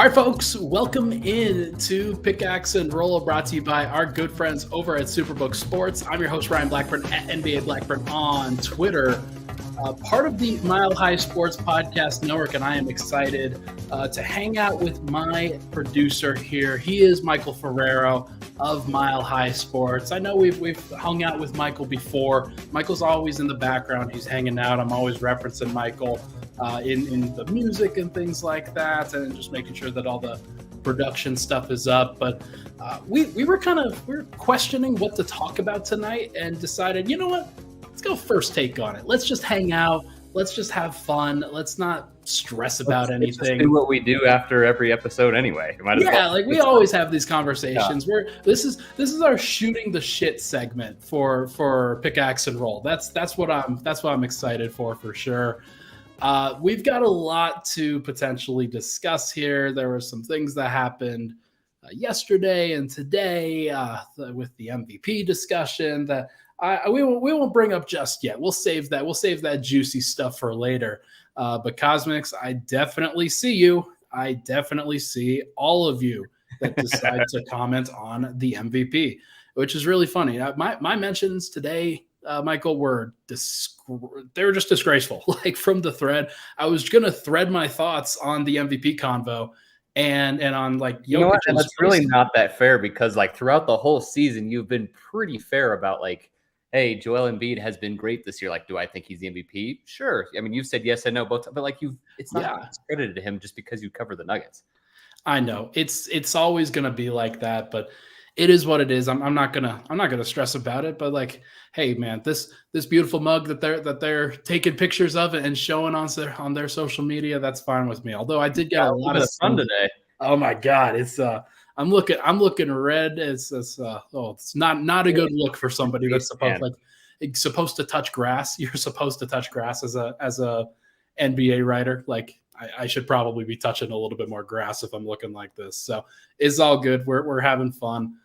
All right, folks, welcome in to Pickaxe and Roll, brought to you by our good friends over at Superbook Sports. I'm your host, Ryan Blackburn, at NBA Blackburn on Twitter, part of the Mile High Sports Podcast Network, and I am excited to hang out with my producer here. He is Michael Ferrero of Mile High Sports. I know we've hung out with Michael before. Michael's always in the background. He's hanging out. I'm always referencing Michael in the music and things like that, and just making sure that all the production stuff is up. But we were questioning what to talk about tonight and decided, you know what? Let's go first take on it. Let's just hang out. Let's just have fun. Let's not stress about anything. Let's just do what we do after every episode anyway. We always have these conversations. Yeah. This is our shooting the shit segment for Pickaxe and Roll. That's what I'm excited for sure. We've got a lot to potentially discuss here. There were some things that happened yesterday and today with the MVP discussion that we won't bring up just yet. We'll save that. We'll save that juicy stuff for later. But Cosmics, I definitely see you. I definitely see all of you that decide to comment on the MVP, which is really funny. My mentions today, Michael, they were just disgraceful. Like from the thread, I was gonna thread my thoughts on the MVP convo and on like you know what? And that's really not that fair because like throughout the whole season, you've been pretty fair about like, hey, Joel Embiid has been great this year. Like, do I think he's the MVP? Sure. I mean, you've said yes and no both, but like it's not discredited to him just because you cover the Nuggets. I know it's always gonna be like that, but it is what it is. I'm not gonna stress about it. But like, hey man, this beautiful mug that they're taking pictures of and showing on their social media, that's fine with me. Although I did get a lot of fun today. Oh my god, it's I'm looking red. It's not a good look for somebody that's supposed to touch grass. You're supposed to touch grass as a NBA writer. Like I should probably be touching a little bit more grass if I'm looking like this. So it's all good. We're having fun.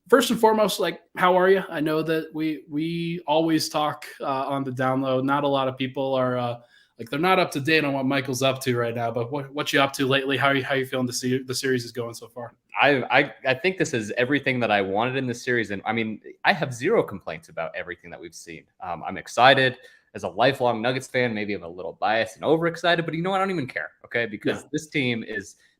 First and foremost, like, how are you? I know that we always talk on the download. Not a lot of people are they're not up to date on what Michael's up to right now. But what you up to lately? How you feeling the series is going so far? I think this is everything that I wanted in the series, and I mean I have zero complaints about everything that we've seen. I'm excited. As a lifelong Nuggets fan, maybe I'm a little biased and overexcited, but you know what? I don't even care, okay? Because this team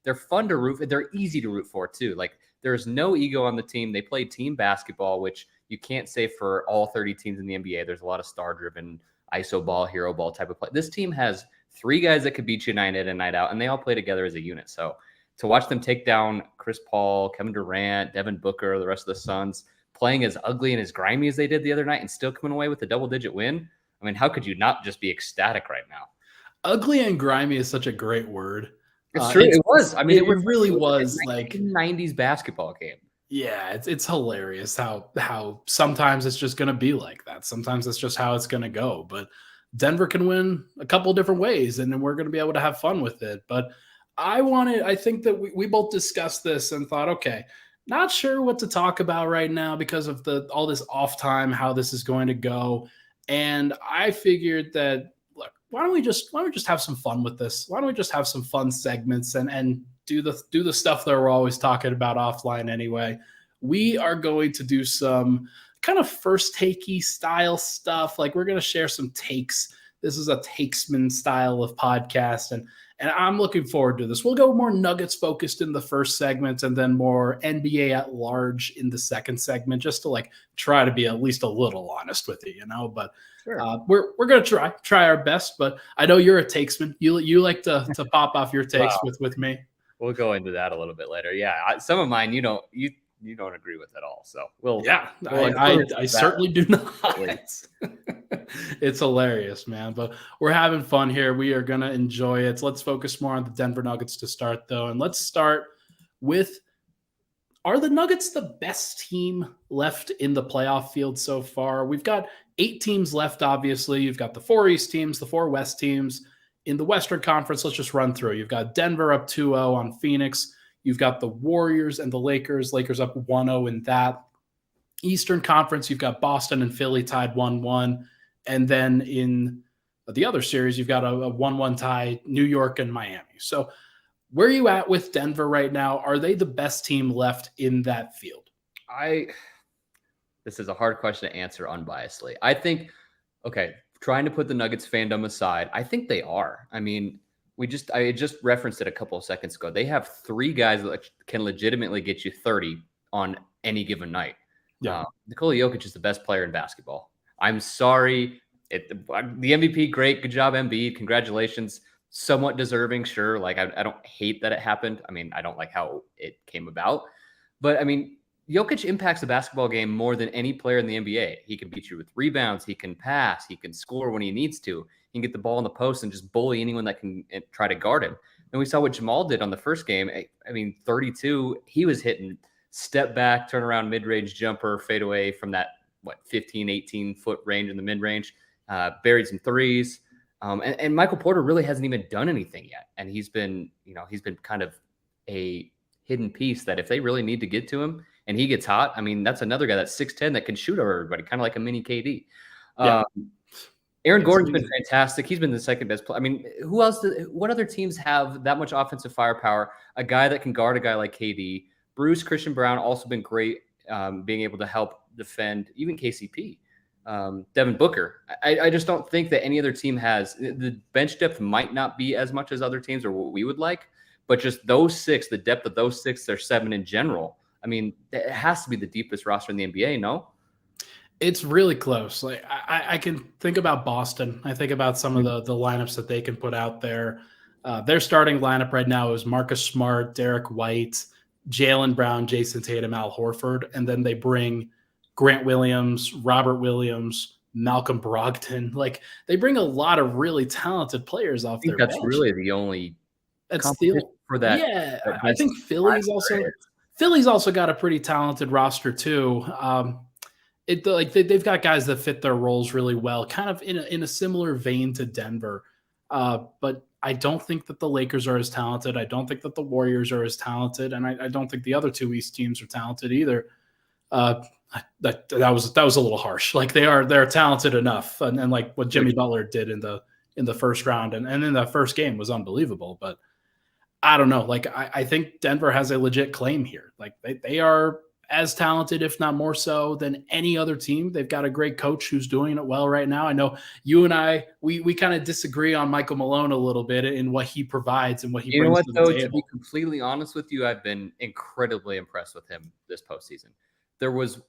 they're fun to root for. They're easy to root for, too. Like, there's no ego on the team. They play team basketball, which you can't say for all 30 teams in the NBA. There's a lot of star-driven iso ball, hero ball type of play. This team has 3 guys that could beat you night in and night out, and they all play together as a unit. So to watch them take down Chris Paul, Kevin Durant, Devin Booker, the rest of the Suns, playing as ugly and as grimy as they did the other night and still coming away with a double-digit win, I mean, how could you not just be ecstatic right now? Ugly and grimy is such a great word. It's true. It was. I mean, it really was like 90s basketball game. Yeah, it's hilarious how sometimes it's just going to be like that. Sometimes it's just how it's going to go. But Denver can win a couple of different ways, and then we're going to be able to have fun with it. But I think that we both discussed this and thought, okay, not sure what to talk about right now because of all this off time, how this is going to go. And I figured that, look, why don't we just have some fun with this? Why don't we just have some fun segments and do the stuff that we're always talking about offline anyway? We are going to do some kind of first takey style stuff. Like we're going to share some takes. This is a takesman style of podcast, and I'm looking forward to this. We'll go more Nuggets focused in the first segment and then more NBA at large in the second segment, just to like try to be at least a little honest with you, you know. But sure. We're gonna try our best. But I know you're a takesman. You like to pop off your takes with me. We'll go into that a little bit later. Yeah, some of mine you don't agree with at all. So I certainly do not. It's hilarious, man. But we're having fun here. We are going to enjoy it. Let's focus more on the Denver Nuggets to start, though. And let's start with, are the Nuggets the best team left in the playoff field so far? We've got 8 teams left, obviously. You've got the 4 East teams, the 4 West teams. In the Western Conference, let's just run through. You've got Denver up 2-0 on Phoenix. You've got the Warriors and the Lakers. Lakers up 1-0 in that. Eastern Conference, you've got Boston and Philly tied 1-1. And then in the other series, you've got a 1-1 tie, New York and Miami. So Where are you at with Denver right now? Are they the best team left in that field? This is a hard question to answer unbiasedly. I think, okay, trying to put the Nuggets fandom aside, I think they are. I mean, I just referenced it a couple of seconds ago. They have 3 guys that can legitimately get you 30 on any given night. Yeah. Nikola Jokić is the best player in basketball. I'm sorry. The MVP, great. Good job, Embiid. Congratulations. Somewhat deserving, sure. Like, I don't hate that it happened. I mean, I don't like how it came about. But, I mean, Jokić impacts the basketball game more than any player in the NBA. He can beat you with rebounds. He can pass. He can score when he needs to. He can get the ball in the post and just bully anyone that can try to guard him. And we saw what Jamal did on the first game. I mean, 32, he was hitting step back, turn around, mid-range jumper, fade away from that, 15, 18-foot range in the mid-range. Buried some threes. And Michael Porter really hasn't even done anything yet. And he's been kind of a hidden piece that if they really need to get to him and he gets hot, I mean, that's another guy that's 6'10" that can shoot over everybody, kind of like a mini KD. Yeah. Aaron Gordon's been fantastic. He's been the second best player. I mean, what other teams have that much offensive firepower? A guy that can guard a guy like KD. Bruce Christian Brown also been great, being able to help defend even KCP. Devin Booker. I just don't think that any other team has the bench depth. Might not be as much as other teams or what we would like, but just those 6, the depth of those 6, or 7 in general. I mean, it has to be the deepest roster in the NBA. No, it's really close. Like I can think about Boston. I think about some of the lineups that they can put out there. Their starting lineup right now is Marcus Smart, Derek White, Jaylen Brown, Jason Tatum, Al Horford, and then they bring Grant Williams, Robert Williams, Malcolm Brogdon. Like, they bring a lot of really talented players off their bench. That's really the only competition for that. Yeah, I think Philly's also got a pretty talented roster too. They've got guys that fit their roles really well, kind of in a similar vein to Denver. But I don't think that the Lakers are as talented. I don't think that the Warriors are as talented, and I don't think the other 2 East teams are talented either. That was a little harsh. Like, they're talented enough, and like what Jimmy Butler did in the first round and in the first game was unbelievable. But I don't know. Like, I think Denver has a legit claim here. Like, they are as talented, if not more so, than any other team. They've got a great coach who's doing it well right now. I know you and I, we kind of disagree on Michael Malone a little bit in what he provides and what he brings to the table. To be completely honest with you, I've been incredibly impressed with him this postseason. There was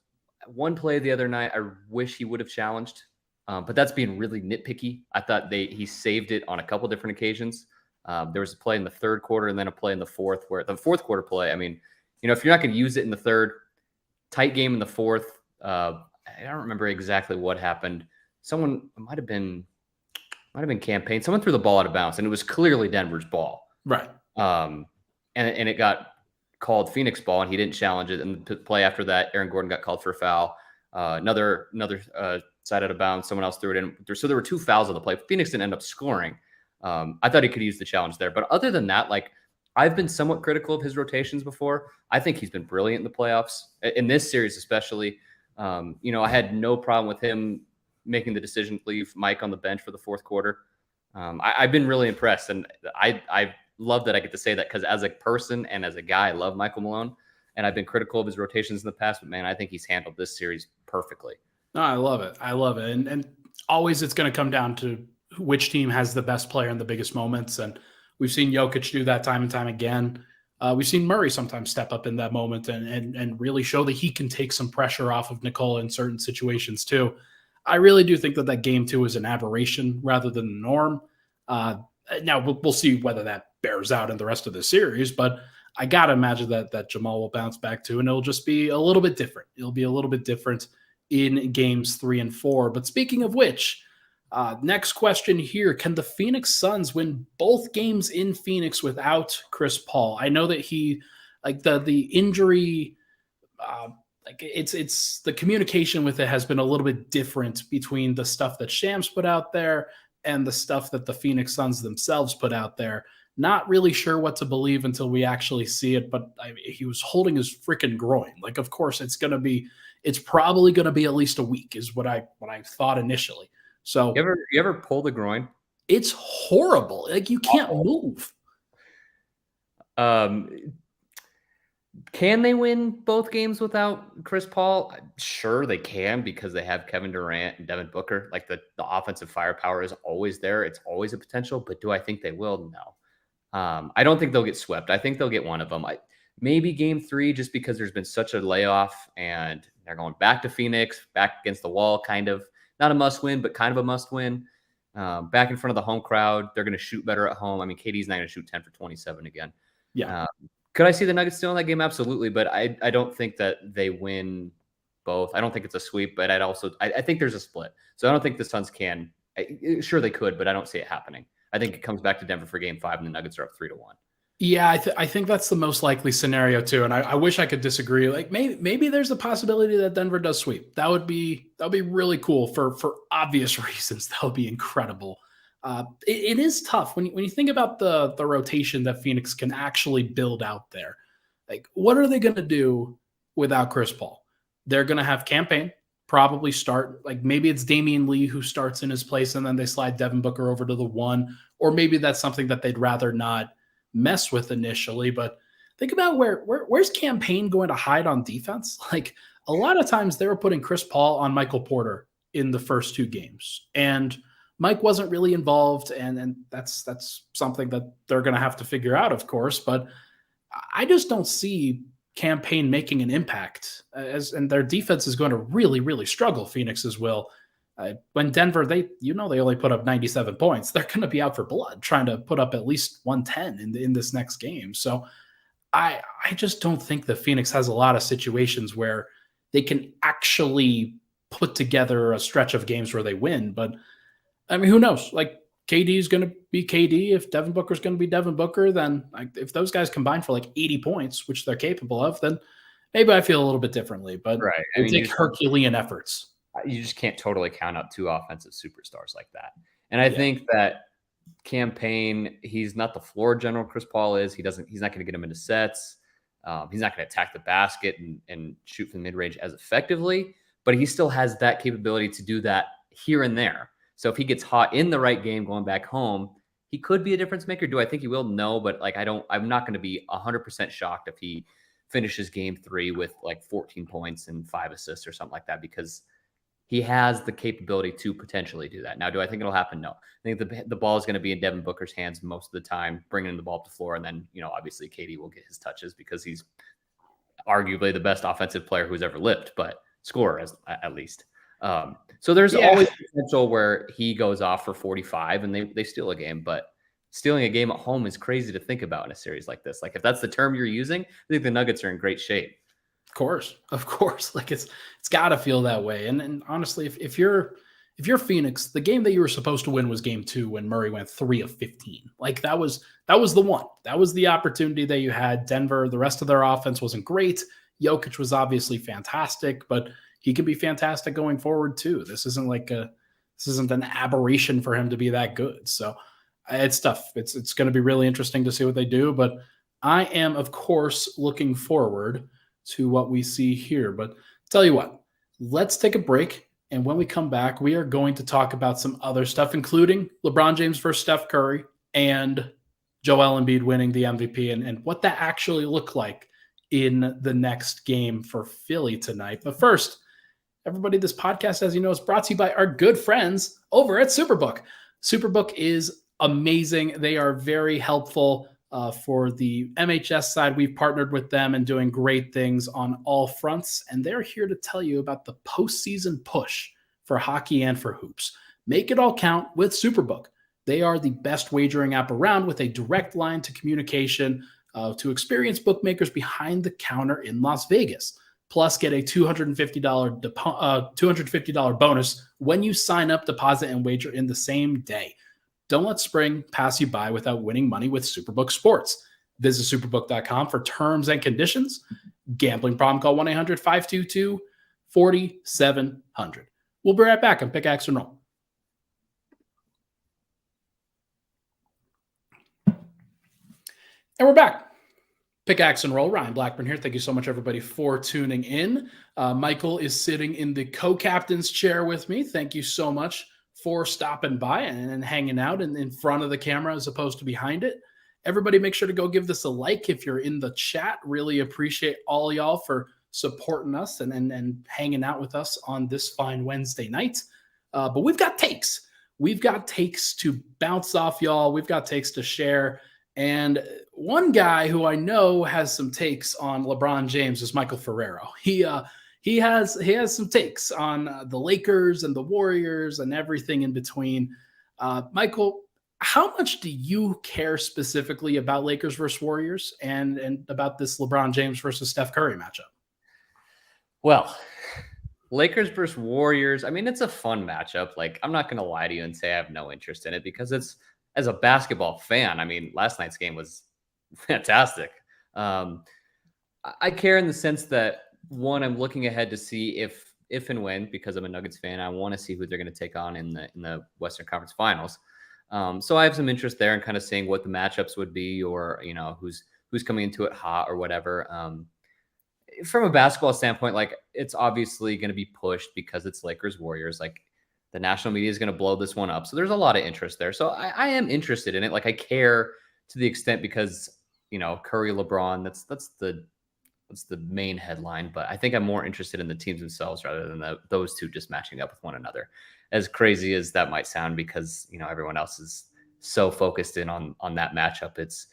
one play the other night I wish he would have challenged, but that's being really nitpicky. I thought he saved it on a couple different occasions. There was a play in the third quarter and then a play in the fourth, where the fourth quarter play, I mean, if you're not going to use it in the third, tight game in the fourth, I don't remember exactly what happened. Someone might have been campaign. Someone threw the ball out of bounds, and it was clearly Denver's ball. Right. And it got called Phoenix ball, and he didn't challenge it. And the play after that, Aaron Gordon got called for a foul. Another side out of bounds. Someone else threw it in. So there were 2 fouls on the play. Phoenix didn't end up scoring. I thought he could use the challenge there. But other than that, like, I've been somewhat critical of his rotations before. I think he's been brilliant in the playoffs, in this series especially. I had no problem with him making the decision to leave Mike on the bench for the fourth quarter. I've been really impressed, and I love that I get to say that, because as a person and as a guy, I love Michael Malone, and I've been critical of his rotations in the past, but man, I think he's handled this series perfectly. No, I love it. And always it's going to come down to which team has the best player in the biggest moments. And we've seen Jokić do that time and time again. We've seen Murray sometimes step up in that moment and really show that he can take some pressure off of Nikola in certain situations too. I really do think that game 2 is an aberration rather than the norm. Now we'll see whether that bears out in the rest of the series, but I got to imagine that Jamal will bounce back too, and it'll just be a little bit different. It'll be a little bit different in games 3 and 4. But speaking of which, next question here. Can the Phoenix Suns win both games in Phoenix without Chris Paul? I know that he, like, the injury, it's the communication with it has been a little bit different between the stuff that Shams put out there and the stuff that the Phoenix Suns themselves put out there. Not really sure what to believe until we actually see it, but he was holding his freaking groin. Like, of course, it's probably going to be at least a week is what I thought initially. So you ever pull the groin? It's horrible. Like, you can't move. Can they win both games without Chris Paul? Sure, they can because they have Kevin Durant and Devin Booker. Like the offensive firepower is always there. It's always a potential. But do I think they will? No. I don't think they'll get swept. I think they'll get one of them. Maybe game 3, just because there's been such a layoff and they're going back to Phoenix, back against the wall, kind of. Not a must win, but kind of a must win. Back in front of the home crowd. They're going to shoot better at home. I mean, KD's not going to shoot 10 for 27 again. Yeah. Could I see the Nuggets still in that game? Absolutely. But I don't think that they win both. I don't think it's a sweep, but I think there's a split. So I don't think the Suns can. Sure, they could, but I don't see it happening. I think it comes back to Denver for game 5 and the Nuggets are up 3-1. Yeah, I think that's the most likely scenario too. And I wish I could disagree. Like maybe there's a possibility that Denver does sweep. That would be really cool for obvious reasons. That would be incredible. It is tough when you think about the rotation that Phoenix can actually build out there. Like, what are they going to do without Chris Paul? They're going to have Campaign probably start. Like, maybe it's Damian Lee who starts in his place, and then they slide Devin Booker over to the 1, or maybe that's something that they'd rather not mess with initially. But think about where's Campaign going to hide on defense? Like, a lot of times they were putting Chris Paul on Michael Porter in the first 2 games, and Mike wasn't really involved, and that's something that they're going to have to figure out, of course. But I just don't see Campaign making an impact, and their defense is going to really, really struggle. Phoenix's will. When Denver, they only put up 97 points. They're going to be out for blood, trying to put up at least 110 in this next game. So I just don't think that Phoenix has a lot of situations where they can actually put together a stretch of games where they win. But I mean, who knows? Like, KD is going to be KD. If Devin Booker is going to be Devin Booker, then if those guys combine for like 80 points, which they're capable of, then maybe I feel a little bit differently. But right. It take Herculean efforts. You just can't totally count out 2 offensive superstars like that. And I think that Campaign, he's not the floor general Chris Paul is. He's not going to get him into sets. He's not going to attack the basket and shoot from the mid-range as effectively, but he still has that capability to do that here and there. So if he gets hot in the right game going back home, he could be a difference maker. Do I think he will? No, but I'm not going to be 100% shocked if he finishes game 3 with like 14 points and 5 assists or something like that, because he has the capability to potentially do that. Now, do I think it'll happen? No. I think the ball is going to be in Devin Booker's hands most of the time, bringing the ball up the floor. And then, obviously KD will get his touches because he's arguably the best offensive player who's ever lived, but scorer at least. So there's always potential where he goes off for 45 and they steal a game, but stealing a game at home is crazy to think about in a series like this. Like, if that's the term you're using, I think the Nuggets are in great shape. Of course. Like, it's got to feel that way. And honestly, if you're Phoenix, the game that you were supposed to win was game 2 when Murray went 3 of 15. Like, that was the one. That was the opportunity that you had. Denver, the rest of their offense wasn't great. Jokić was obviously fantastic, but he can be fantastic going forward too. This isn't an aberration for him to be that good. So it's tough. It's going to be really interesting to see what they do. But I am, of course, looking forward to what we see here. But tell you what, let's take a break. And when we come back, we are going to talk about some other stuff, including LeBron James versus Steph Curry and Joel Embiid winning the MVP and what that actually looked like in the next game for Philly tonight. But first, everybody, this podcast, as you know, is brought to you by our good friends over at Superbook. Superbook is amazing. They are very helpful for the MHS side. We've partnered with them and doing great things on all fronts. And they're here to tell you about the postseason push for hockey and for hoops. Make it all count with Superbook. They are the best wagering app around with a direct line to communication to experienced bookmakers behind the counter in Las Vegas. Plus, get a $250 bonus when you sign up, deposit, and wager in the same day. Don't let spring pass you by without winning money with Superbook Sports. Visit superbook.com for terms and conditions. Gambling problem? Call 1-800-522-4700. We'll be right back on Pickaxe and Roll. And we're back. Pickaxe and Roll. Ryan Blackburn here. Thank you so much, everybody, for tuning in. Michael is sitting in the co-captain's chair with me. Thank you so much for stopping by and hanging out in front of the camera as opposed to behind it. everybody make sure to go give this a like if you're in the chat. Really appreciate all y'all for supporting us and hanging out with us on this fine Wednesday night. But we've got takes. We've got takes to bounce off y'all. We've got takes to share. And one guy who I know has some takes on LeBron James is Michael Ferrero. He has some takes on the Lakers and the Warriors and everything in between. Michael, how much do you care specifically about Lakers versus Warriors and about this LeBron James versus Steph Curry matchup? Well, Lakers versus Warriors. I mean, it's a fun matchup. Like, I'm not going to lie to you and say I have no interest in it because it's, as a basketball fan, I mean, last night's game was fantastic. I care in the sense that, one, I'm looking ahead to see if and when, because I'm a Nuggets fan, I want to see who they're going to take on in the Western Conference Finals. So I have some interest there in kind of seeing what the matchups would be, or who's coming into it hot or whatever. From a basketball standpoint, like, it's obviously going to be pushed because it's Lakers Warriors. Like, the national media is going to blow this one up. So there's a lot of interest there. So I am interested in it. Like, I care to the extent because, Curry, LeBron, that's the main headline. But I think I'm more interested in the teams themselves rather than those two just matching up with one another. As crazy as that might sound, because, everyone else is so focused in on that matchup. It's,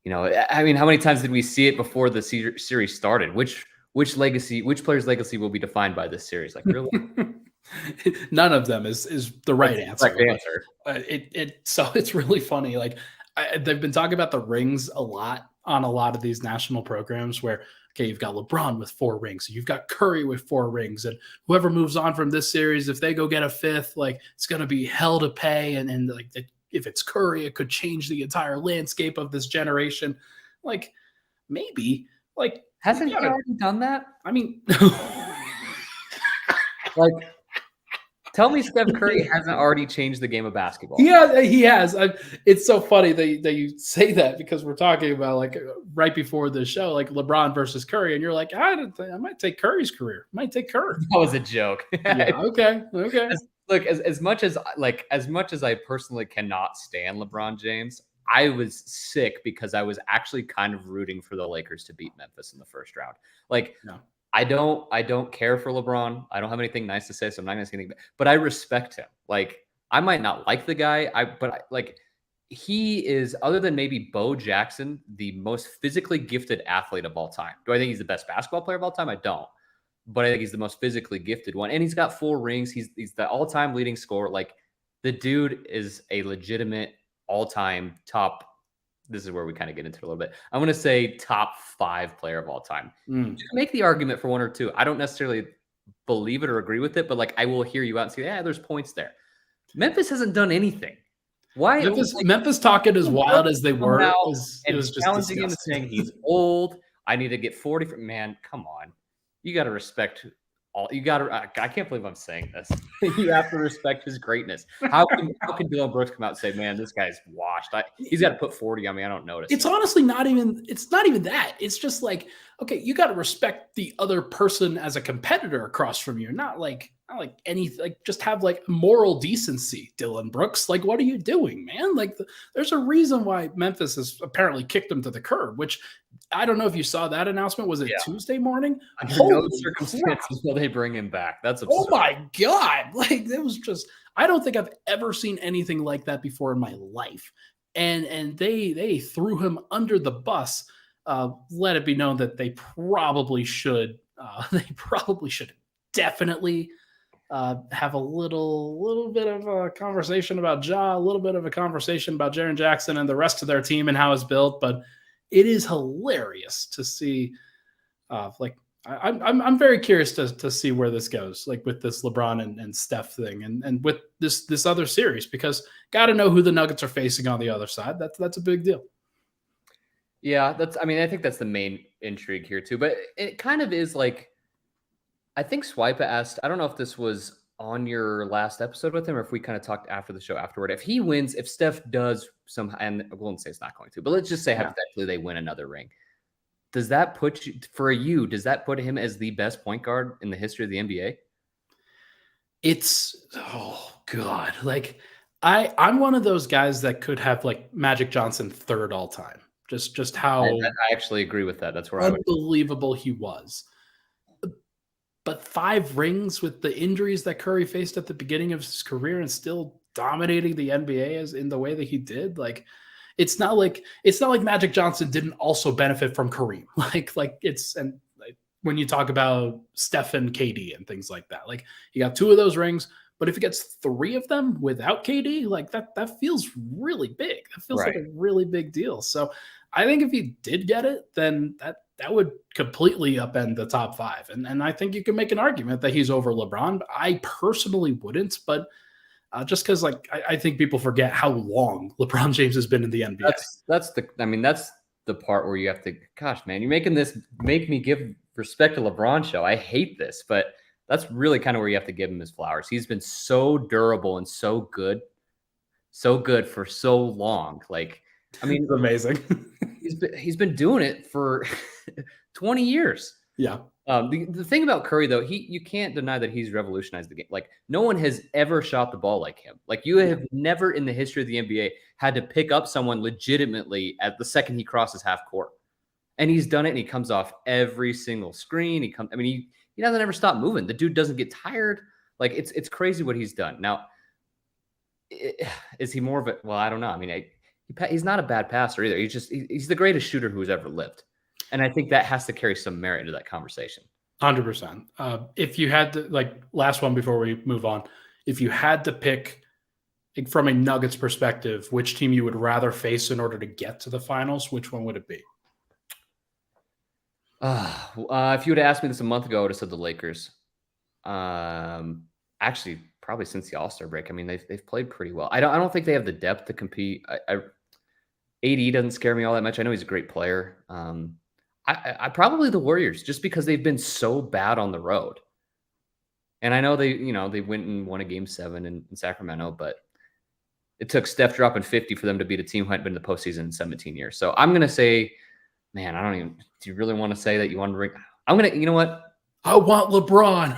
I mean, how many times did we see it before the series started? Which player's legacy will be defined by this series? Like, really? None of them is the right answer. So it's really funny. Like, they've been talking about the rings a lot on a lot of these national programs where, okay, you've got LeBron with 4 rings. You've got Curry with 4 rings. And whoever moves on from this series, if they go get a 5th, like, it's going to be hell to pay. And like, if it's Curry, it could change the entire landscape of this generation. Like, maybe. Like, hasn't he already done that? I mean, like, tell me Steph Curry hasn't already changed the game of basketball. Yeah, he has. It's so funny that you say that, because we're talking about, like, right before the show, like, LeBron versus Curry, and you're like, I might take Curry's career. I might take Curry. That was a joke. Yeah, okay. Look, as much as I personally cannot stand LeBron James, I was sick because I was actually kind of rooting for the Lakers to beat Memphis in the first round. Like, no. I don't care for LeBron. I don't have anything nice to say, so I'm not going to say anything. But I respect him. Like, I might not like the guy, but he is, other than maybe Bo Jackson, the most physically gifted athlete of all time. Do I think he's the best basketball player of all time? I don't. But I think he's the most physically gifted one. And he's got 4 rings. He's the all-time leading scorer. Like, the dude is a legitimate all-time top. This is where we kind of get into it a little bit. I'm going to say top 5 player of all time. You can make the argument for 1 or 2. I don't necessarily believe it or agree with it, but, like, I will hear you out and say, yeah, there's points there. Memphis hasn't done anything. Why? Memphis talking as wild as they were. It was just challenging him, saying he's old. I need to get 40. Man, come on. You got to respect all. You got to. I can't believe I'm saying this. You have to respect his greatness. How can Dillon Brooks come out and say, "Man, this guy's washed"? He's got to put 40 on me. I don't notice. It's honestly not even. It's not even that. It's just like, okay, you got to respect the other person as a competitor across from you. Not like anything. Like, just have, like, moral decency, Dillon Brooks. Like, what are you doing, man? Like, there's a reason why Memphis has apparently kicked him to the curb, which I don't know if you saw that announcement. Was it Tuesday morning? Under no circumstances will they bring him back. That's absurd. Oh my God. Like, it was just, I don't think I've ever seen anything like that before in my life. And they threw him under the bus. Let it be known that they probably should definitely have a little bit of a conversation about Ja, a little bit of a conversation about Jaren Jackson and the rest of their team and how it's built. But it is hilarious to see. I'm very curious to see where this goes, like, with this LeBron and Steph thing, and with this other series, because got to know who the Nuggets are facing on the other side. That's a big deal. Yeah, I think that's the main intrigue here too. But it kind of is like, I think Swipa asked, I don't know if this was on your last episode with him or if we kind of talked after the show afterward. If he wins, if Steph does somehow, and I won't say it's not going to, but let's just say hypothetically they win another ring. Does that put him as the best point guard in the history of the NBA? It's, oh God. Like, I'm one of those guys that could have like Magic Johnson third all time. Just how I actually agree with that. That's where unbelievable he was. But 5 rings with the injuries that Curry faced at the beginning of his career and still dominating the NBA as in the way that he did, like it's not like Magic Johnson didn't also benefit from Kareem. Like when you talk about Steph and KD and things like that, like he got 2 of those rings, but if he gets 3 of them without KD, like that feels really big. That feels like a really big deal. So I think if he did get it, then that would completely upend the top 5. And I think you can make an argument that he's over LeBron. I personally wouldn't, but just because I think people forget how long LeBron James has been in the NBA. That's the part where you have to, gosh, man, you're making this make me give respect to LeBron show. I hate this, but that's really kind of where you have to give him his flowers. He's been so durable and so good for so long. Like, I mean, it's amazing. he's been doing it for 20 years. Yeah. The thing about Curry, though, you can't deny that he's revolutionized the game. Like, no one has ever shot the ball like him. Like, you have never in the history of the NBA had to pick up someone legitimately at the second he crosses half court. And he's done it, and he comes off every single screen. He doesn't ever stop moving. The dude doesn't get tired. Like, it's crazy what he's done. Now, is he more of a – well, I don't know. I mean, he's not a bad passer either. He's the greatest shooter who's ever lived. And I think that has to carry some merit into that conversation. 100%. If you had to, like, last one before we move on, if you had to pick from a Nuggets perspective, which team you would rather face in order to get to the finals, which one would it be? If you would have asked me this a month ago, I would have said the Lakers. Actually, probably since the All-Star break. I mean, they've played pretty well. I don't think they have the depth to compete. AD doesn't scare me all that much. I know he's a great player. I probably the Warriors, just because they've been so bad on the road. And I know they went and won a game 7 in Sacramento, but it took Steph dropping 50 for them to beat a team who hadn't been in the postseason in 17 years. So I'm going to say, man, do you really want to say that you want to bring? You know what? I want LeBron.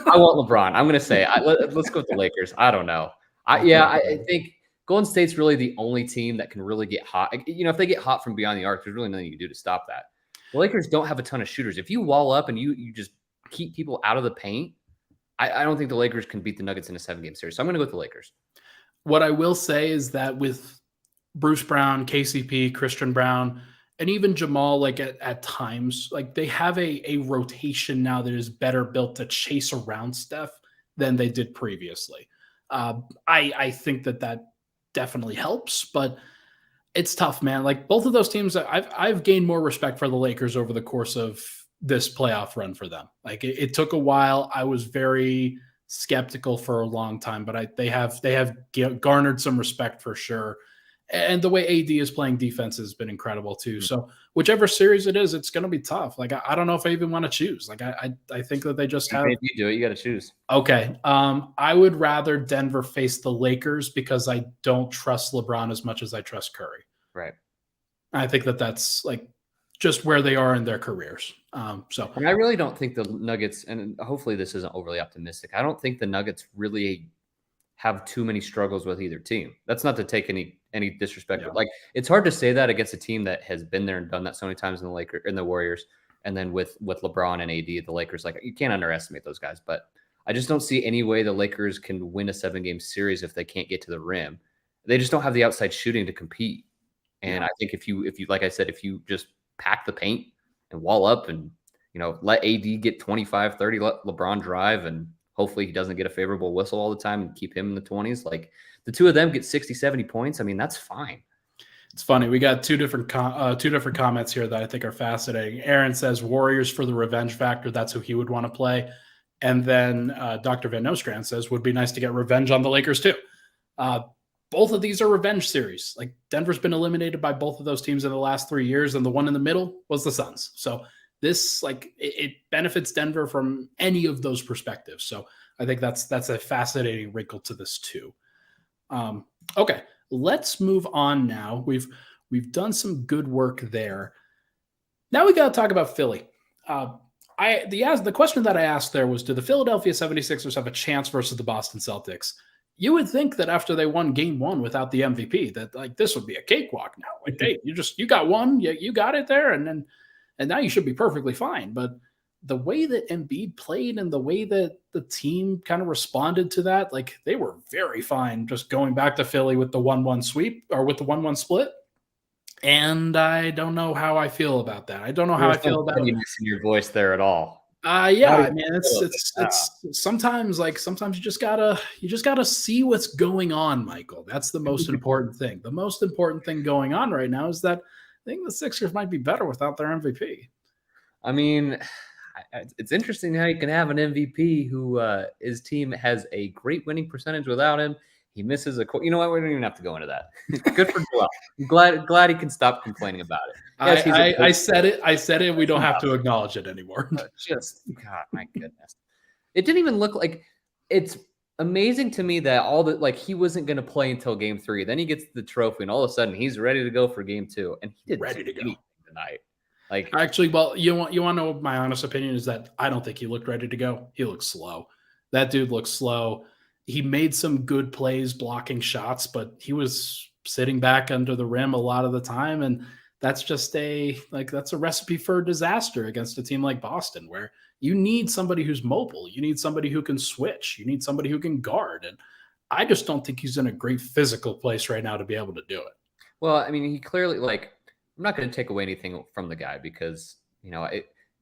I want LeBron. I'm going to say, let's go with the Lakers. I don't know. I think Golden State's really the only team that can really get hot. If they get hot from beyond the arc, there's really nothing you can do to stop that. The Lakers don't have a ton of shooters. If you wall up and you just keep people out of the paint, I don't think the Lakers can beat the Nuggets in a 7-game series. So I'm going to go with the Lakers. What I will say is that with Bruce Brown, KCP, Christian Brown, and even Jamal, like at times, like they have a rotation now that is better built to chase around Steph than they did previously. I think that definitely helps, but it's tough, man. Like both of those teams, I've gained more respect for the Lakers over the course of this playoff run for them. Like it took a while. I was very skeptical for a long time, but they have garnered some respect for sure. And the way AD is playing defense has been incredible too. So whichever series it is, it's going to be tough. Like I don't know if I even want to choose. Like I think that they just have. If you do it, you got to choose. Okay. I would rather Denver face the Lakers because I don't trust LeBron as much as I trust Curry. Right. I think that's like just where they are in their careers. And I really don't think the Nuggets, and hopefully this isn't overly optimistic, I don't think the Nuggets really have too many struggles with either team. That's not to take any disrespect. Yeah. But like it's hard to say that against a team that has been there and done that so many times in the Warriors, and then with LeBron and AD, the Lakers, like you can't underestimate those guys. But I just don't see any way the Lakers can win a 7-game series if they can't get to the rim. They just don't have the outside shooting to compete. And I think if you like I said, if you just pack the paint and wall up and let AD get 25, 30, let LeBron drive, and hopefully he doesn't get a favorable whistle all the time and keep him in the 20s. Like the two of them get 60, 70 points. I mean, that's fine. It's funny. We got two different comments here that I think are fascinating. Aaron says Warriors for the revenge factor. That's who he would want to play. And then Dr. Van Nostrand says would be nice to get revenge on the Lakers too. Both of these are revenge series. Like Denver's been eliminated by both of those teams in the last 3 years, and the one in the middle was the Suns. So this, like, it benefits Denver from any of those perspectives. So I think that's a fascinating wrinkle to this too. Okay, let's move on now. We've done some good work there. Now we got to talk about Philly. The question that I asked there was, do the Philadelphia 76ers have a chance versus the Boston Celtics? you would think that after they won game one without the MVP, that like this would be a cakewalk now. Like, hey, you got one, you got it there, and now you should be perfectly fine. But the way that Embiid played and the way that the team kind of responded to that, like they were very fine just going back to Philly with the 1-1 sweep or with the 1-1 split. And I don't know how I feel about that. I don't know how I feel about it. In your voice there at all. Yeah, I mean, it's sometimes you just gotta see what's going on, Michael. That's the most important thing. The most important thing going on right now is that I think the Sixers might be better without their MVP. I mean, it's interesting how you can have an MVP who his team has a great winning percentage without him. He misses a. You know what? We don't even have to go into that. Good for Joel. I'm glad he can stop complaining about it. Yes, I said it. I said it. We don't have to acknowledge it anymore. Just God, my goodness. It didn't even look like. It's amazing to me that he wasn't going to play until game 3. Then he gets the trophy, and all of a sudden he's ready to go for game 2, and he didn't ready to go tonight. Actually, well, you want to know my honest opinion is that I don't think he looked ready to go. He looked slow. That dude looked slow. He made some good plays blocking shots, but he was sitting back under the rim a lot of the time. And that's just that's a recipe for disaster against a team like Boston, where you need somebody who's mobile. You need somebody who can switch. You need somebody who can guard. And I just don't think he's in a great physical place right now to be able to do it. Well, I mean, he clearly I'm not going to take away anything from the guy because,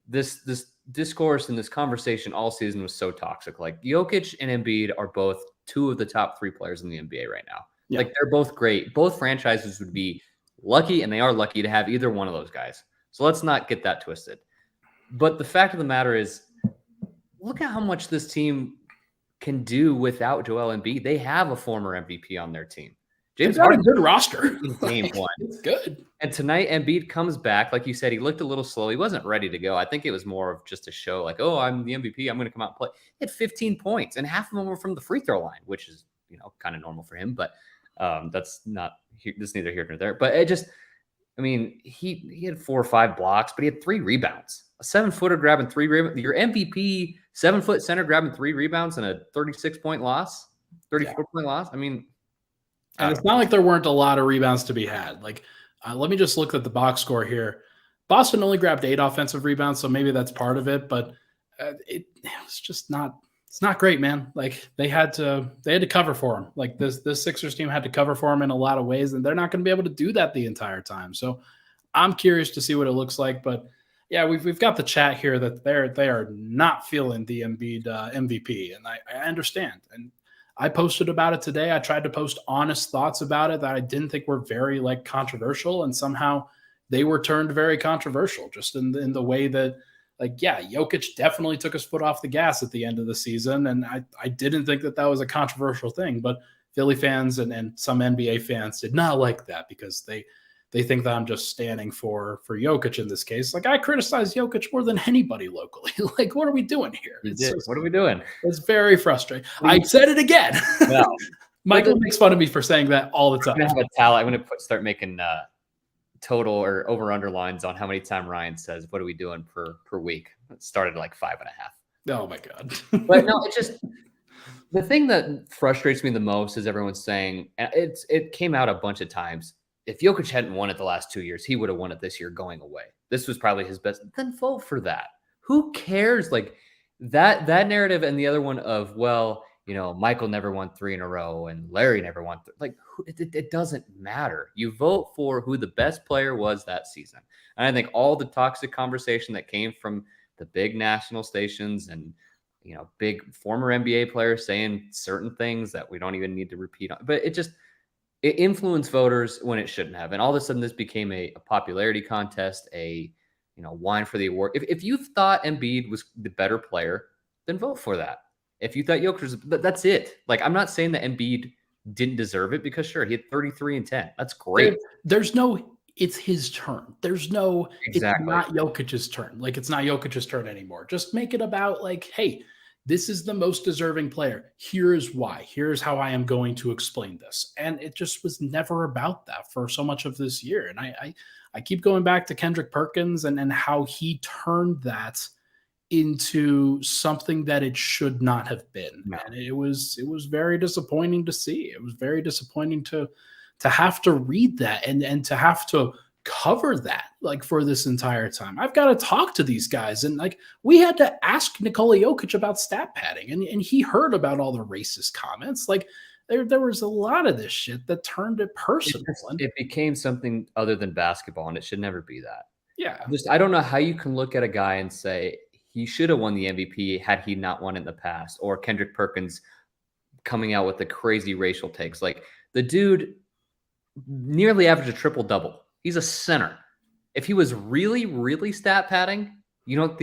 this discourse and this conversation all season was so toxic. Like Jokić and Embiid are both 2 of the top 3 players in the NBA right now. Yeah. Like they're both great. Both franchises would be lucky, and they are lucky to have either one of those guys. So let's not get that twisted. But the fact of the matter is, look at how much this team can do without Joel Embiid. They have a former MVP on their team. James Harden, good roster. In game 1. It's good. And tonight, Embiid comes back. Like you said, he looked a little slow. He wasn't ready to go. I think it was more of just a show like, oh, I'm the MVP. I'm going to come out and play. He had 15 points, and half of them were from the free throw line, which is, kind of normal for him. But that's neither here nor there. But he had 4 or 5 blocks, but he had 3 rebounds. A 7-footer grabbing 3 rebounds. Your MVP, 7-foot center grabbing 3 rebounds and a 36-point loss, 34-point loss. I mean, and it's not like there weren't a lot of rebounds to be had. Let me just look at the box score here. Boston only grabbed 8 offensive rebounds, so maybe that's part of it. But it's just not. It's not great, man. Like they had to cover for him. Like this Sixers team had to cover for him in a lot of ways, and they're not going to be able to do that the entire time. So I'm curious to see what it looks like. But yeah, we've got the chat here that they are not feeling the Embiid MVP, and I understand. And I posted about it today. I tried to post honest thoughts about it that I didn't think were very controversial, and somehow they were turned very controversial just in the way that Jokić definitely took his foot off the gas at the end of the season, and I didn't think that was a controversial thing, but Philly fans and some NBA fans did not like that because they think that I'm just standing for Jokić in this case. I criticize Jokić more than anybody locally. What are we doing here? What are we doing? It's very frustrating. I said it again. No. Michael makes fun of me for saying that all the time. I'm going to start making total or over underlines on how many times Ryan says, what are we doing per week? It started at 5.5. Oh my God. But no, it's just the thing that frustrates me the most is everyone's saying it came out a bunch of times. If Jokić hadn't won it the last 2 years, he would have won it this year going away. This was probably his best. Then vote for that. Who cares? That narrative and the other one of, Michael never won 3 in a row and Larry never won. It doesn't matter. You vote for who the best player was that season. And I think all the toxic conversation that came from the big national stations and, big former NBA players saying certain things that we don't even need to repeat on, but it influenced voters when it shouldn't have. And all of a sudden this became a popularity contest, whine for the award. If you thought Embiid was the better player, then vote for that. If you thought Jokić was, that's it. I'm not saying that Embiid didn't deserve it because sure, he had 33 and 10. That's great. It's his turn. It's not Jokic's turn. It's not Jokic's turn anymore. Just make it about hey, this is the most deserving player. Here's why. Here's how I am going to explain this. And it just was never about that for so much of this year. And I keep going back to Kendrick Perkins and how he turned that into something that it should not have been. No. And it was very disappointing to see. It was very disappointing to have to read that and to have to cover that like for this entire time. I've got to talk to these guys, and like we had to ask Nikola Jokić about stat padding, and he heard about all the racist comments. Like there was a lot of this shit that turned it personal. It became something other than basketball, and it should never be that. Yeah. I don't know how you can look at a guy and say he should have won the MVP had he not won in the past, or Kendrick Perkins coming out with the crazy racial takes. Like the dude nearly averaged a triple-double. He's a center. If he was really, really stat padding,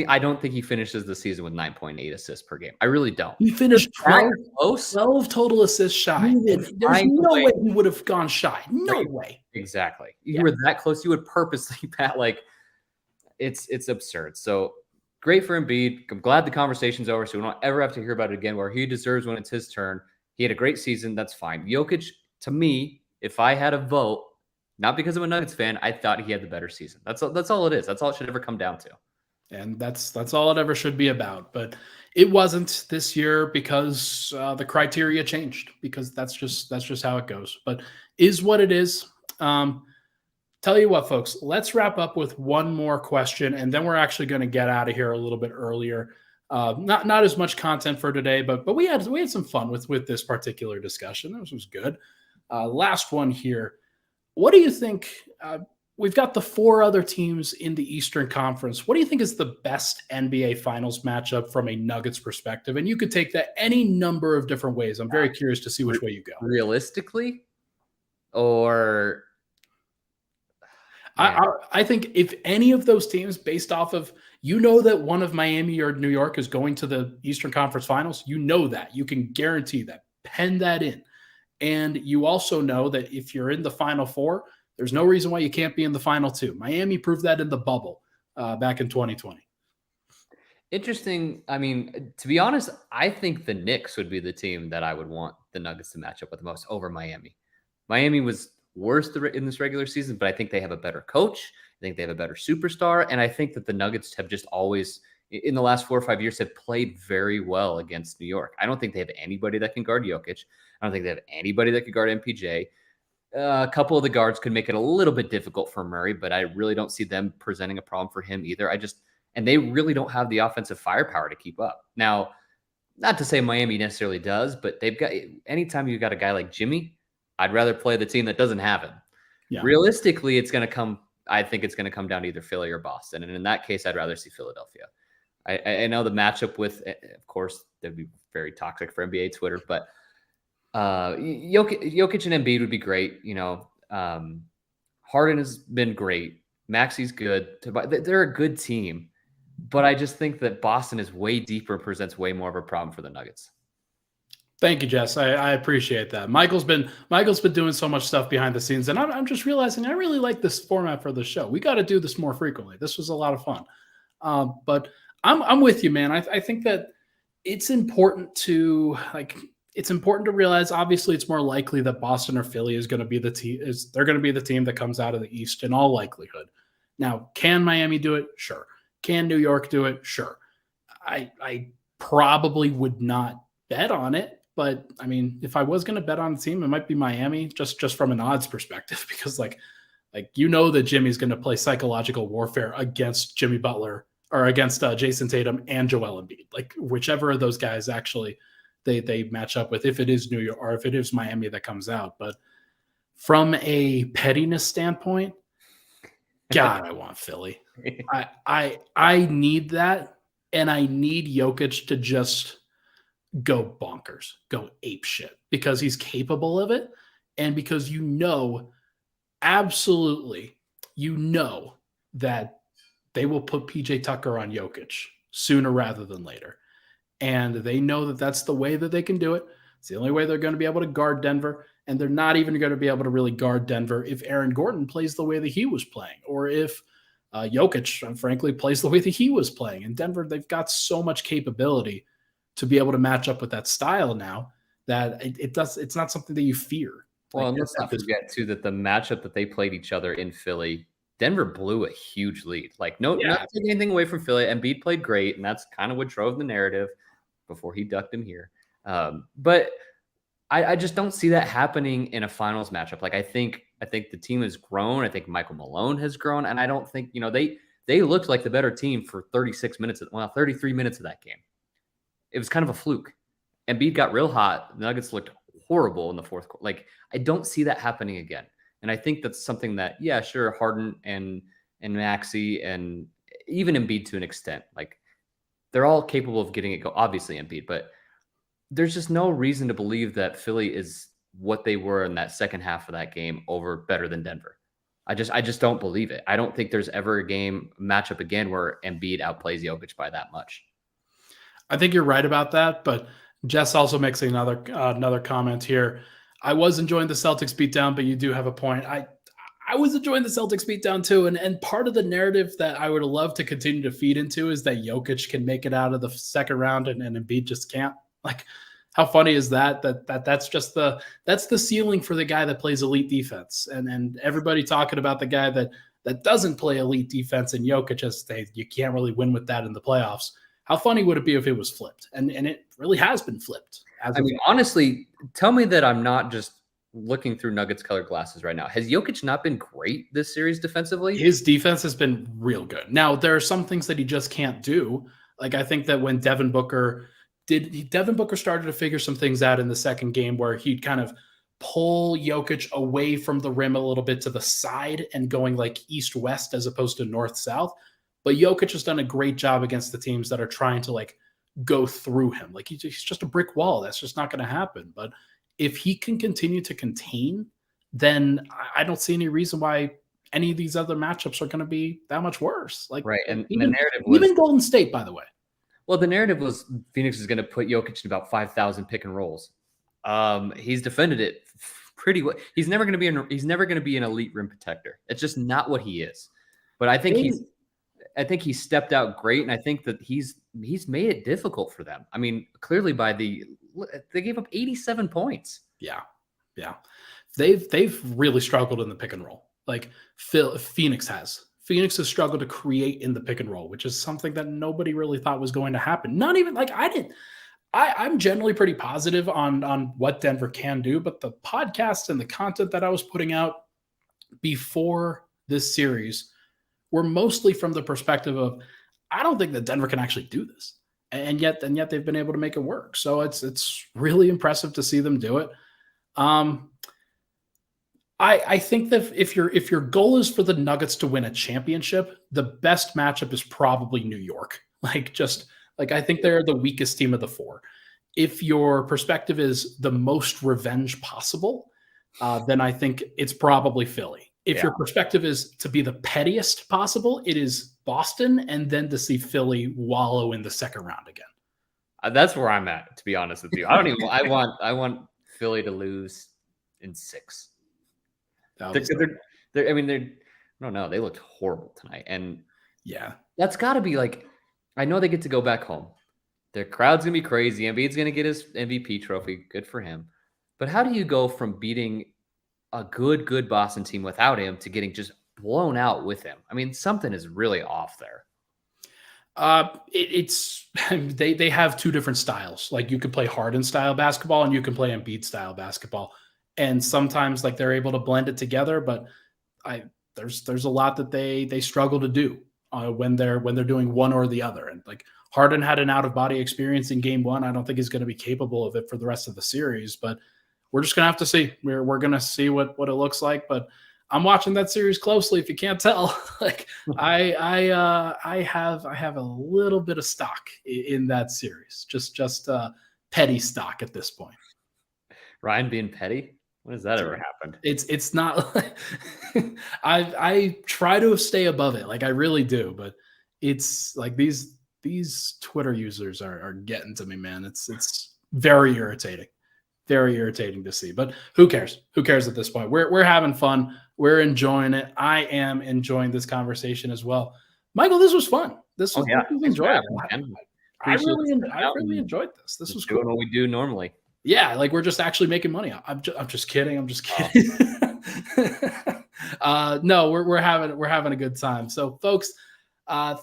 I don't think he finishes the season with 9.8 assists per game. I really don't. He finished 12 total assists shy. There's no way he would have gone shy. No way. Exactly. You were that close. You would purposely pat. Like it's absurd. So great for Embiid. I'm glad the conversation's over, so we don't ever have to hear about it again, where he deserves when it's his turn. He had a great season. That's fine. Jokić, to me, if I had a vote, not because I'm a Nuggets fan, I thought he had the better season. That's all it is. That's all it should ever come down to. And that's all it ever should be about. But it wasn't this year because the criteria changed, because that's just how it goes. But is what it is. Tell you what, folks, let's wrap up with one more question, and then we're actually going to get out of here a little bit earlier. Not as much content for today, but we had some fun with this particular discussion. This was good. Last one here. What do you think? We've got the 4 other teams in the Eastern Conference. What do you think is the best NBA Finals matchup from a Nuggets perspective? And you could take that any number of different ways. I'm very curious to see which way you go. Realistically, or I think if any of those teams, based off of, that one of Miami or New York is going to the Eastern Conference Finals, that. You can guarantee that. Pen that in. And you also know that if you're in the Final Four, there's no reason why you can't be in the Final Two. Miami proved that in the bubble back in 2020. Interesting. I mean, to be honest, I think the Knicks would be the team that I would want the Nuggets to match up with the most over Miami. Miami was worse in this regular season, but I think they have a better coach. I think they have a better superstar. And I think that the Nuggets have just always, in the last 4 or 5 years, have played very well against New York. I don't think they have anybody that can guard Jokić. I don't think they have anybody that could guard MPJ. A couple of the guards could make it a little bit difficult for Murray, but I really don't see them presenting a problem for him either. And they really don't have the offensive firepower to keep up. Now, not to say Miami necessarily does, but anytime you've got a guy like Jimmy, I'd rather play the team that doesn't have him. Yeah. Realistically, I think it's going to come down to either Philly or Boston. And in that case, I'd rather see Philadelphia. I know the matchup with, of course, that'd be very toxic for NBA Twitter, but Jokić and Embiid would be great. Harden has been great. Maxi's good. They're a good team, but I just think that Boston is way deeper and presents way more of a problem for the Nuggets. Thank you, Jess. I appreciate that. Michael's been doing so much stuff behind the scenes, and I'm just realizing I really like this format for the show. We got to do this more frequently. This was a lot of fun. But I'm with you, man. I think that it's important to realize, obviously, it's more likely that Boston or Philly is going to be the team. They're going to be the team that comes out of the East in all likelihood. Now, can Miami do it? Sure. Can New York do it? Sure. I probably would not bet on it. But I mean, if I was going to bet on a team, it might be Miami, just from an odds perspective, because like that Jimmy's going to play psychological warfare against Jimmy Butler or against Jason Tatum and Joel Embiid, like whichever of those guys actually they match up with, if it is New York or if it is Miami that comes out. But from a pettiness standpoint, God, I want Philly. I need that, and I need Jokić to just go bonkers, go ape shit, because he's capable of it. And because absolutely, that they will put PJ Tucker on Jokić sooner rather than later. And they know that that's the way that they can do it. It's the only way they're going to be able to guard Denver. And they're not even going to be able to really guard Denver if Aaron Gordon plays the way that he was playing, or if Jokić, frankly, plays the way that he was playing. In Denver, they've got so much capability to be able to match up with that style now that it's not something that you fear. Well, and let's not forget too that the matchup that they played each other in Philly Denver blew a huge lead. Like, not taking anything away from Philly. Embiid played great, and that's kind of what drove the narrative before he ducked him here. But I just don't see that happening in a finals matchup. Like, I think the team has grown. I think Michael Malone has grown, and I don't think they looked like the better team for 33 minutes of that game. It was kind of a fluke. Embiid got real hot. The Nuggets looked horrible in the fourth quarter. Like, I don't see that happening again. And I think that's something that, yeah, sure, Harden and Maxey and even Embiid to an extent, like, they're all capable of getting it go. Obviously Embiid, but there's just no reason to believe that Philly is what they were in that second half of that game over better than Denver. I just don't believe it. I don't think there's ever a matchup again where Embiid outplays Jokić by that much. I think you're right about that, but Jess also makes another comment here. I was enjoying the Celtics beatdown, but you do have a point. I was enjoying the Celtics beatdown too, and part of the narrative that I would love to continue to feed into is that Jokić can make it out of the second round and Embiid just can't. Like, how funny is that? That's the ceiling for the guy that plays elite defense, and everybody talking about the guy that doesn't play elite defense, and Jokić just you can't really win with that in the playoffs. How funny would it be if it was flipped? And it really has been flipped. Honestly, tell me that I'm not just looking through Nuggets colored glasses right now. Has Jokić not been great this series defensively? His defense has been real good. Now, there are some things that he just can't do. Like, I think that when Devin Booker started to figure some things out in the second game where he'd kind of pull Jokić away from the rim a little bit to the side and going like east-west as opposed to north-south. But Jokić has done a great job against the teams that are trying to like go through him. Like, he's just a brick wall. That's just not going to happen. But if he can continue to contain, then I don't see any reason why any of these other matchups are going to be that much worse. Like, right. And even, the narrative was even Golden State, by the way. Well, the narrative was Phoenix is going to put Jokić in about 5,000 pick and rolls. He's defended it pretty well. He's never going to be an elite rim protector. It's just not what he is. But I think he stepped out great, and I think that he's made it difficult for them. I mean, clearly they gave up 87 points. Yeah. They've really struggled in the pick and roll. Like Phoenix has. Phoenix has struggled to create in the pick and roll, which is something that nobody really thought was going to happen. Not even like I did. I'm generally pretty positive on what Denver can do, but the podcast and the content that I was putting out before this series were mostly from the perspective of, I don't think that Denver can actually do this. And yet they've been able to make it work. So it's really impressive to see them do it. I think that if your goal is for the Nuggets to win a championship, the best matchup is probably New York. I think they're the weakest team of the four. If your perspective is the most revenge possible, then I think it's probably Philly. If your perspective is to be the pettiest possible, it is Boston, and then to see Philly wallow in the second round again. That's where I'm at, to be honest with you. I want Philly to lose in 6. I don't know. They looked horrible tonight. And yeah, that's got to be like, I know they get to go back home. Their crowd's going to be crazy. Embiid's going to get his MVP trophy. Good for him. But how do you go from beating a good Boston team without him to getting just blown out with him? I mean, something is really off there. They have two different styles. Like, you could play Harden style basketball and you can play Embiid style basketball. And sometimes like they're able to blend it together, but there's a lot that they struggle to do when they're doing one or the other. And like, Harden had an out of body experience in game 1. I don't think he's going to be capable of it for the rest of the series, but we're just going to have to see. We're going to see what it looks like, but I'm watching that series closely. If you can't tell, like I have a little bit of stock in that series, just petty stock at this point. Ryan being petty? When has that ever happened? It's not. I try to stay above it, like I really do, but it's like these Twitter users are getting to me, man. It's very irritating to see. But who cares? Who cares at this point? We're having fun. We're enjoying it. I am enjoying this conversation as well. Michael, this was fun. This was enjoyable. I really enjoyed this. This was cool. Doing what we do normally. Yeah, like we're just actually making money. I'm just kidding. No, we're having a good time. So, folks,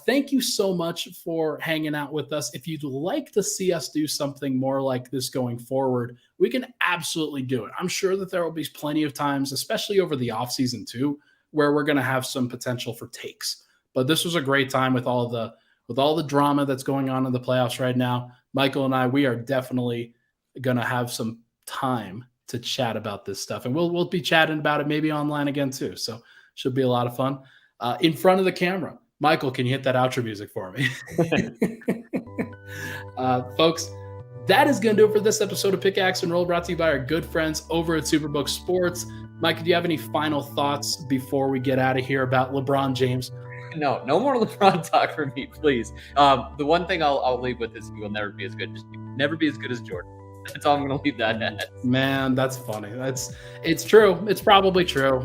thank you so much for hanging out with us. If you'd like to see us do something more like this going forward, we can absolutely do it. I'm sure that there will be plenty of times, especially over the offseason too, where we're going to have some potential for takes. But this was a great time with all the drama that's going on in the playoffs right now. Michael and I, we are definitely going to have some time to chat about this stuff, and we'll be chatting about it maybe online again too. So should be a lot of fun. In front of the camera, Michael, can you hit that outro music for me? Folks, that is going to do it for this episode of Pickaxe and Roll, brought to you by our good friends over at Superbook Sports. Mike, do you have any final thoughts before we get out of here about LeBron James? No more LeBron talk for me, please. The one thing I'll leave with is he will never be as good. Just never be as good as Jordan. That's all I'm going to leave that at. Man, that's funny. It's true. It's probably true.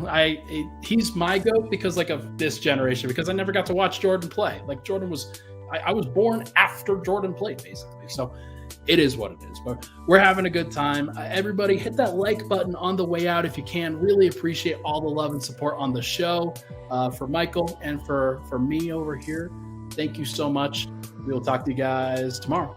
He's my GOAT because of this generation, because I never got to watch Jordan play. Jordan was, I was born after Jordan played, basically. So it is what it is. But we're having a good time. Everybody, hit that like button on the way out if you can. Really appreciate all the love and support on the show. For Michael and for me over here, thank you so much. We will talk to you guys tomorrow.